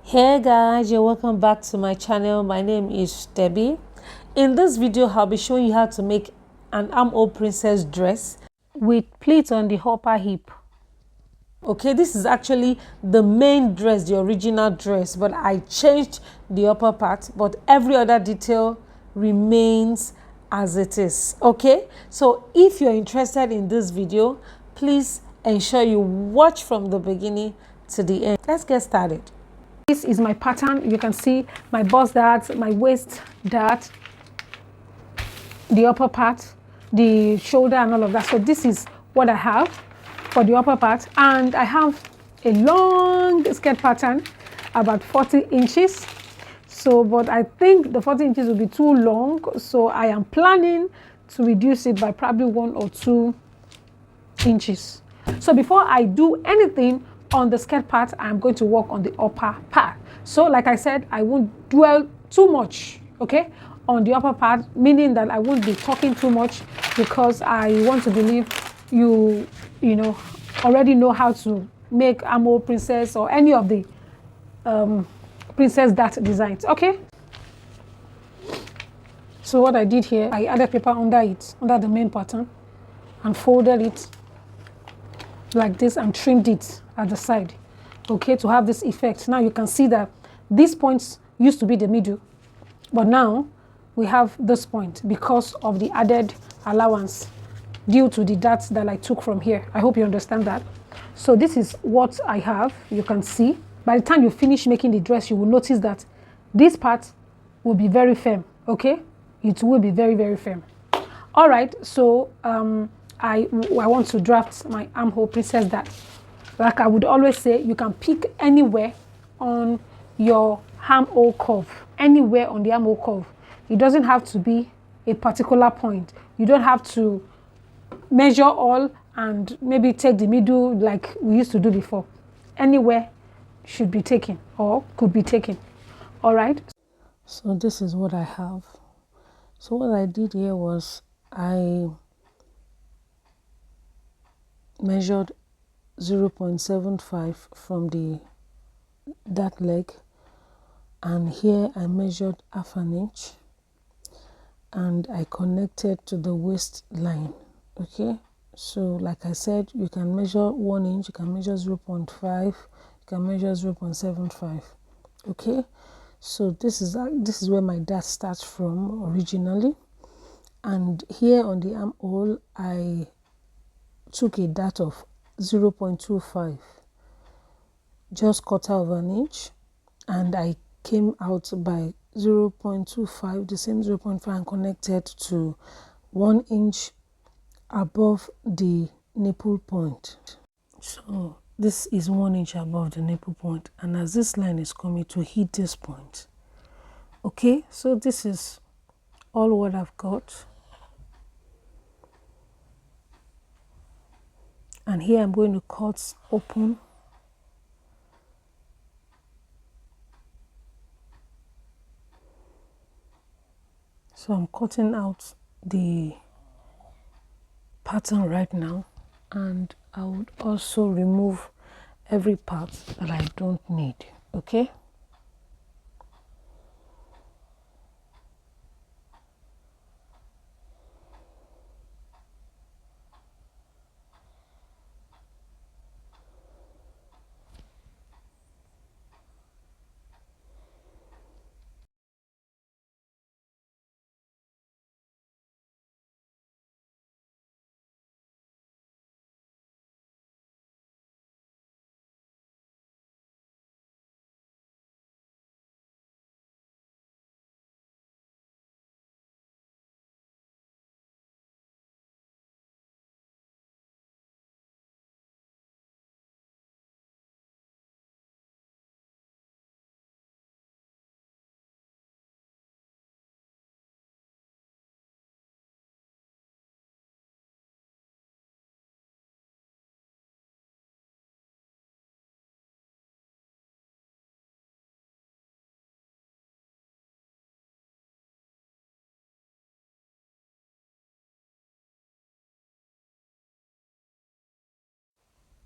Hey guys, you're welcome back to my channel. My name is Debbie. In this video, I'll be showing you how to make an armhole princess dress with pleats on the upper hip. Okay, this is actually the main dress, the original dress, but I changed the upper part, but every other detail remains as it is. Okay, so if you're interested in this video, please ensure you watch from the beginning to the end. Let's get started. This is my pattern. You can see my bust dart, my waist dart, the upper part, the shoulder and all of that. So this is what I have for the upper part. And I have a long skirt pattern, about 40 inches. So, but I think the 40 inches will be too long. So I am planning to reduce it by probably 1 or 2 inches. So before I do anything on the skirt part, I'm going to work on the upper part. So like I said, I won't dwell too much, okay, on the upper part, meaning that I won't be talking too much, because I want to believe you already know how to make armhole princess or any of the princess dart designs. Okay, so what I did here, I added paper under it, under the main pattern, and folded it like this and trimmed it at the side, okay, to have this effect. Now you can see that these points used to be the middle, but now we have this point because of the added allowance due to the darts that I took from here. I hope you understand that. So this is what I have. You can see by the time you finish making the dress, you will notice that this part will be very firm. Okay, it will be very, very firm. All right, so I want to draft my armhole princess dart. Like I would always say, you can pick anywhere on your armhole curve, anywhere on the armhole curve. It doesn't have to be a particular point. You don't have to measure all and maybe take the middle like we used to do before. Anywhere should be taken or could be taken. All right. So this is what I have. So what I did here was I measured 0.75 from the dart leg, and here I measured half an inch and I connected to the waistline. Okay, so like I said, you can measure 1 inch, you can measure 0.5, you can measure 0.75. okay, so this is where my dart starts from originally, and here on the armhole I took a dart of 0.25, just quarter of an inch, and I came out by 0.25, the same 0.5, and connected to 1 inch above the nipple point. So this is 1 inch above the nipple point, and as this line is coming to hit this point. Okay, so this is all what I've got. And here I'm going to cut open. So I'm cutting out the pattern right now, and I would also remove every part that I don't need. Okay.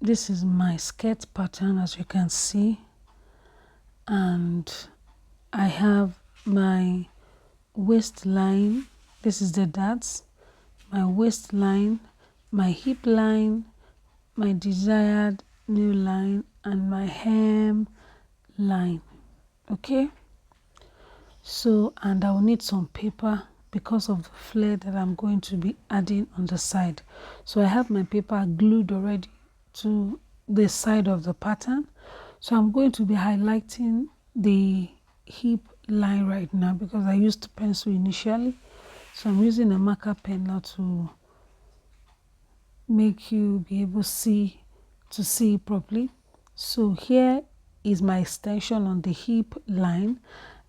This is my skirt pattern, as you can see, and I have my waistline. This is the darts, my waistline, my hip line, my desired new line, and my hem line. Okay, so, and I'll need some paper because of the flare that I'm going to be adding on the side. So I have my paper glued already to the side of the pattern. So I'm going to be highlighting the hip line right now because I used pencil initially. So I'm using a marker pen now to make you be able to see properly. So here is my extension on the hip line,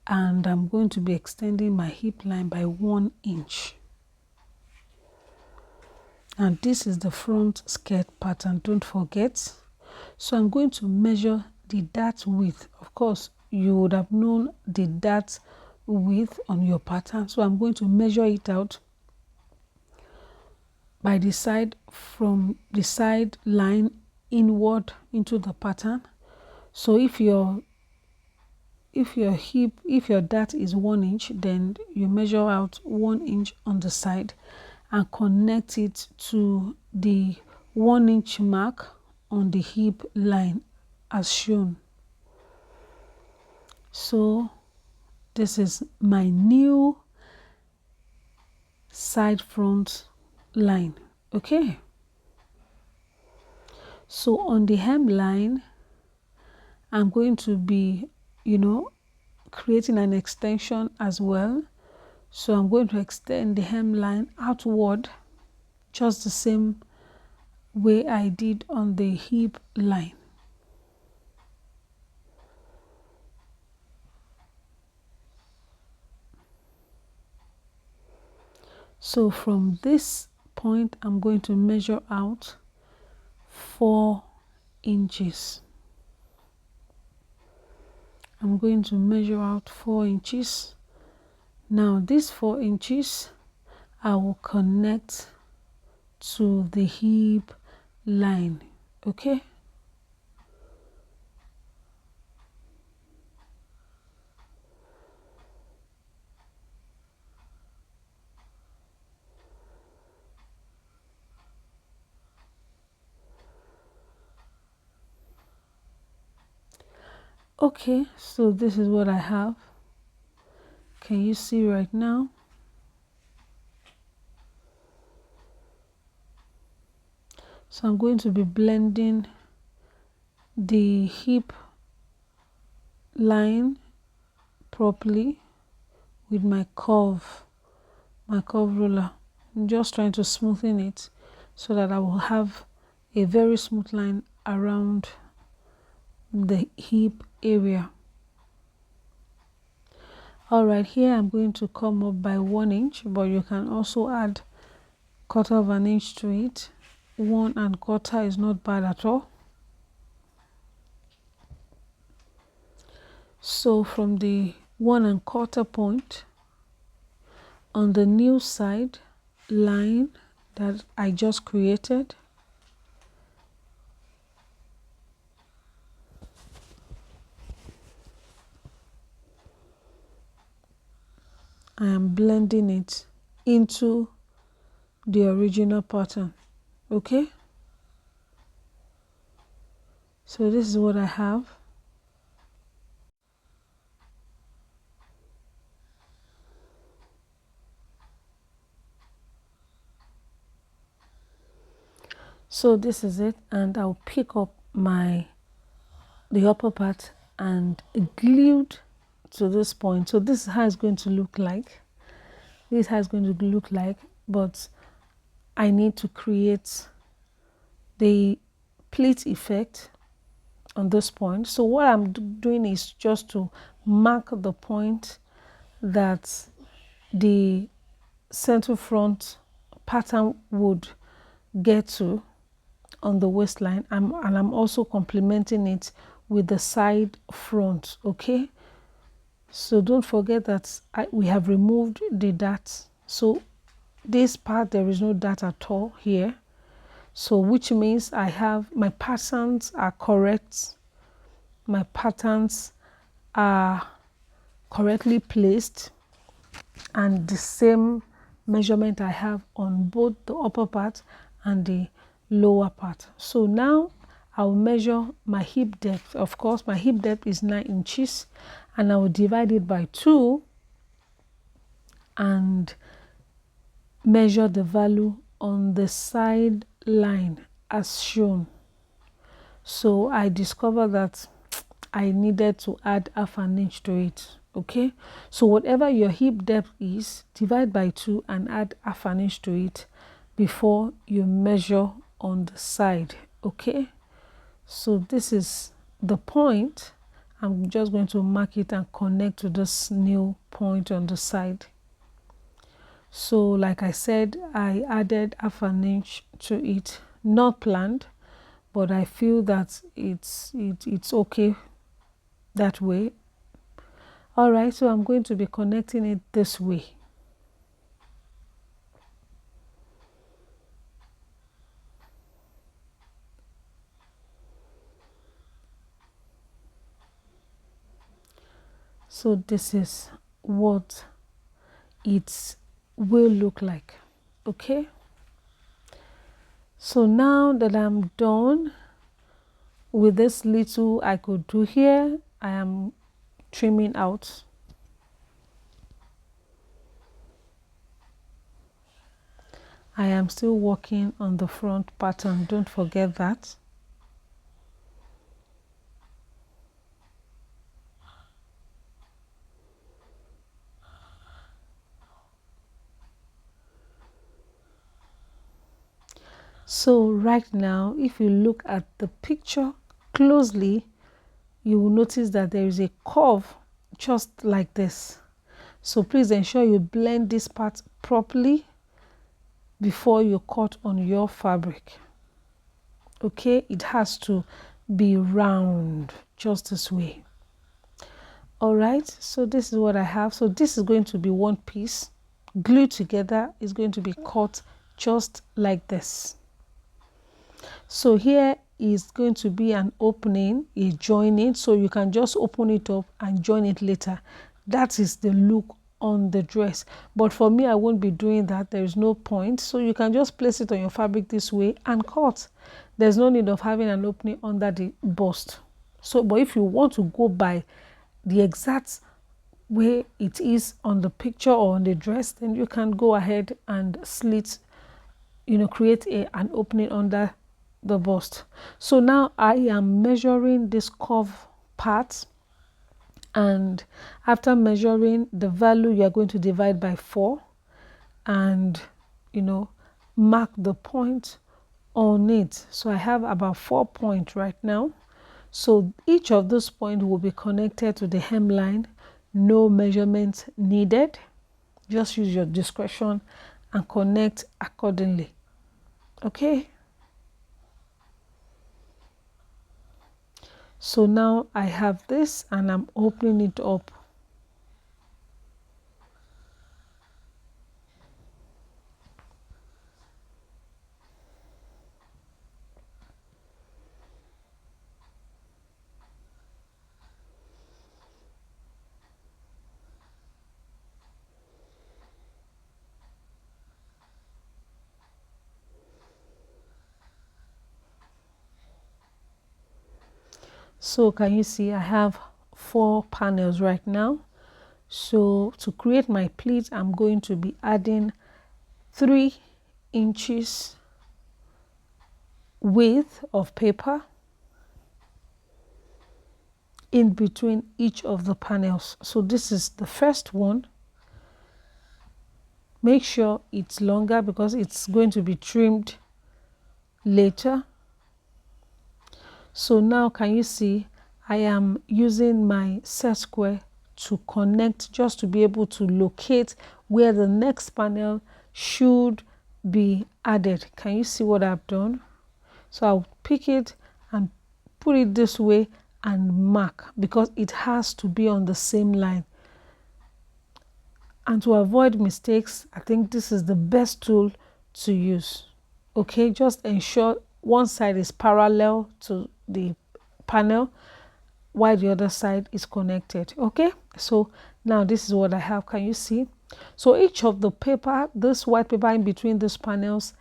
and I'm going to be extending my hip line by 1 inch. And this is the front skirt pattern, don't forget. So I'm going to measure the dart width. Of course, you would have known the dart width on your pattern. So I'm going to measure it out by the side, from the side line inward into the pattern. So if your dart is 1 inch, then you measure out 1 inch on the side and connect it to the 1 inch mark on the hip line as shown. So this is my new side front line. Okay, so on the hem line I'm going to be creating an extension as well. So I'm going to extend the hem line outward just the same way I did on the hip line. So from this point I'm going to measure out 4 inches. I'm going to measure out 4 inches. Now these 4 inches I will connect to the hip line. Okay, okay, so this is what I have. Can you see right now? So I'm going to be blending the hip line properly with my curve ruler. I'm just trying to smoothen it so that I will have a very smooth line around the hip area. All right, here I'm going to come up by 1 inch, but you can also add 1/4 inch to it. 1 1/4 is not bad at all. So from the 1 1/4 point on the new side line that I just created, I am blending it into the original pattern. Okay, so this is what I have. So this is it, and I'll pick up the upper part and glued to this point. So this is how it's going to look like. This is how it's going to look like, but I need to create the pleat effect on this point. So what I'm doing is just to mark the point that the center front pattern would get to on the waistline, and I'm also complementing it with the side front. Okay, so don't forget that we have removed the dart. So this part there is no dart at all here, so which means I have my patterns are correct. My patterns are correctly placed and the same measurement I have on both the upper part and the lower part. So now I'll measure my hip depth. Of course, my hip depth is 9 inches, and I will divide it by 2 and measure the value on the side line as shown. So I discovered that I needed to add half an inch to it. Okay, so whatever your hip depth is, divide by 2 and add half an inch to it before you measure on the side. Okay, so this is the point. I'm just going to mark it and connect to this new point on the side. So like I said, I added half an inch to it, not planned, but I feel that it's okay that way. All right, so I'm going to be connecting it this way. So this is what it will look like. Okay, so now that I'm done with this little I could do here, I am trimming out. I am still working on the front pattern, don't forget that. So right now, if you look at the picture closely, you will notice that there is a curve just like this. So please ensure you blend this part properly before you cut on your fabric. Okay, it has to be round just this way. All right, so this is what I have. So this is going to be one piece glued together. Is going to be cut just like this. So here is going to be an opening, a joining, so you can just open it up and join it later. That is the look on the dress, but for me I won't be doing that. There is no point, so you can just place it on your fabric this way and cut. There's no need of having an opening under the bust. So but if you want to go by the exact way it is on the picture or on the dress, then you can go ahead and slit, create an opening under the bust. So now I am measuring this curve part, and after measuring the value, you are going to divide by 4 and mark the point on it. So I have about 4 points right now. So each of those points will be connected to the hemline. No measurement needed. Just use your discretion and connect accordingly. Okay. So now I have this and I'm opening it up. So can you see I have 4 panels right now. So to create my pleat, I'm going to be adding 3 inches width of paper in between each of the panels. So this is the first one. Make sure it's longer because it's going to be trimmed later. So now can you see I am using my set square to connect, just to be able to locate where the next panel should be added. Can you see what I've done? So I'll pick it and put it this way and mark, because it has to be on the same line. And to avoid mistakes, I think this is the best tool to use. Okay, just ensure one side is parallel to the panel while the other side is connected. Okay, so now this is what I have. Can you see? So each of the paper, this white paper in between these panels,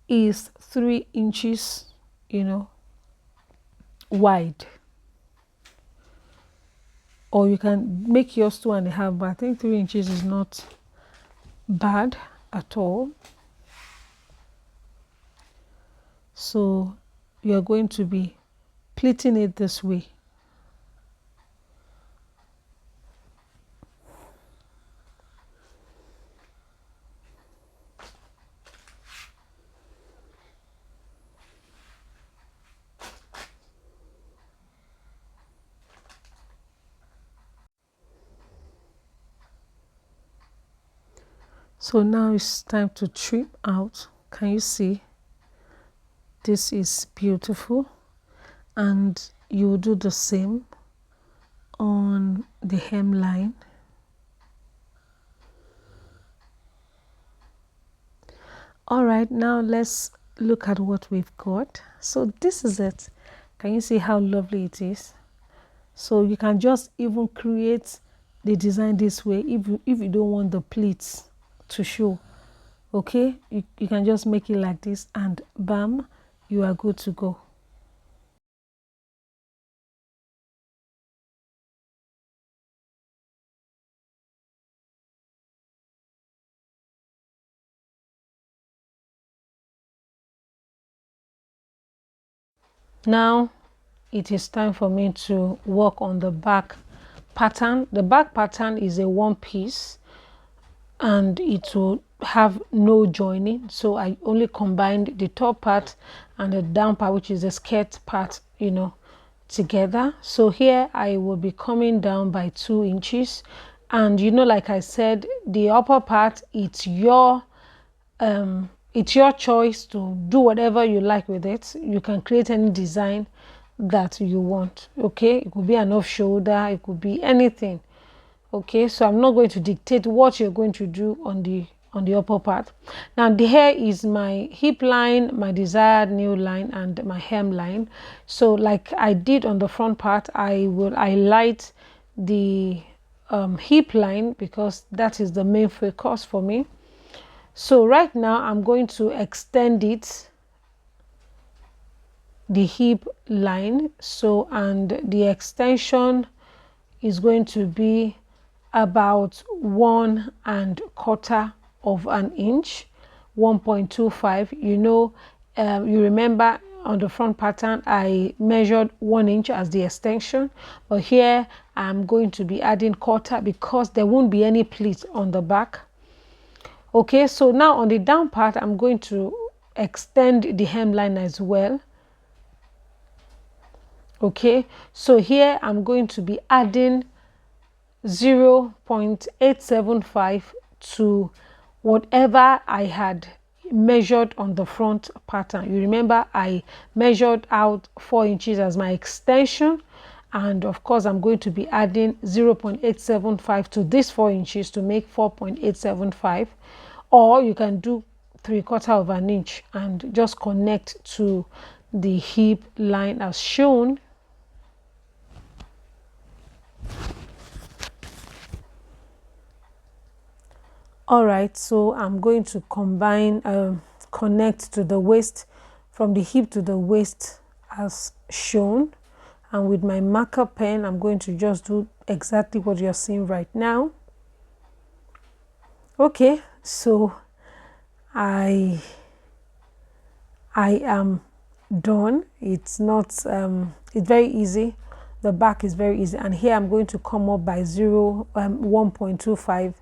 is 3 inches, you know, wide. Or you can make yours 2.5, but I think 3 inches is not bad at all. So you're going to be pleating it this way. So now it's time to trim out. Can you see? This is beautiful, and you will do the same on the hemline. All right, now let's look at what we've got. So this is it. Can you see how lovely it is? So you can just even create the design this way if you don't want the pleats to show. Okay, you can just make it like this, and bam, you are good to go. Now it is time for me to work on the back pattern. The back pattern is a one piece, and it will have no joining, so I only combined the top part and the down part, which is the skirt part, you know, together. So here I will be coming down by 2 inches, and you know, like I said, the upper part, it's your choice to do whatever you like with it. You can create any design that you want. Okay, it could be an off shoulder, it could be anything. Okay, so I'm not going to dictate what you're going to do on the upper part. Now the hair is my hip line, my desired new line, and my hemline. So like I did on the front part, I will highlight the hip line because that is the main focus for me. So right now I'm going to extend it, the hip line. So, and the extension is going to be about 1.25 of an inch, 1.25. You know, you remember on the front pattern I measured 1 inch as the extension, but here I'm going to be adding 1/4 because there won't be any pleat on the back. Okay, so now on the down part I'm going to extend the hemline as well. Okay, so here I'm going to be adding 0.875 to whatever I had measured on the front pattern. You remember I measured out 4 inches as my extension, and of course I'm going to be adding 0.875 to this 4 inches to make 4.875, or you can do 3/4 of an inch and just connect to the hip line as shown. All right, so I'm going to combine, connect to the waist, from the hip to the waist as shown, and with my marker pen I'm going to just do exactly what you're seeing right now. Okay, so I am done. It's not it's very easy. The back is very easy, and here I'm going to come up by 1.25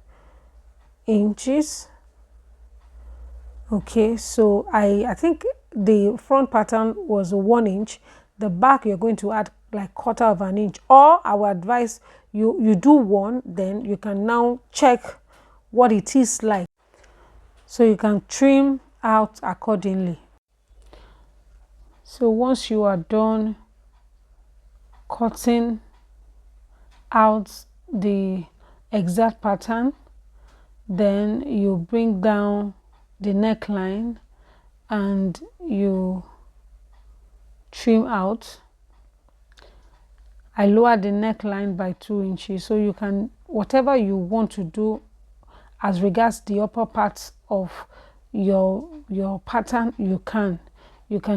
inches. Okay, so I think the front pattern was 1 inch. The back you're going to add like 1/4 of an inch, or I would advise you do 1, then you can now check what it is like, so you can trim out accordingly. So once you are done cutting out the exact pattern, then you bring down the neckline and you trim out. I lowered the neckline by 2 inches. So you can, whatever you want to do as regards the upper parts of your pattern, you can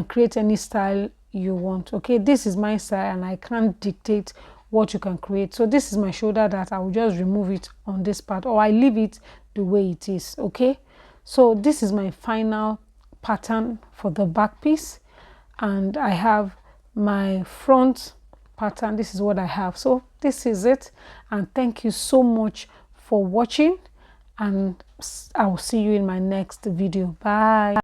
create any style you want. Okay, this is my style and I can't dictate what you can create. So this is my shoulder that I will just remove it on this part, or I leave it the way it is. Okay, so this is my final pattern for the back piece, and I have my front pattern. This is what I have. So this is it, and thank you so much for watching, and I will see you in my next video. Bye.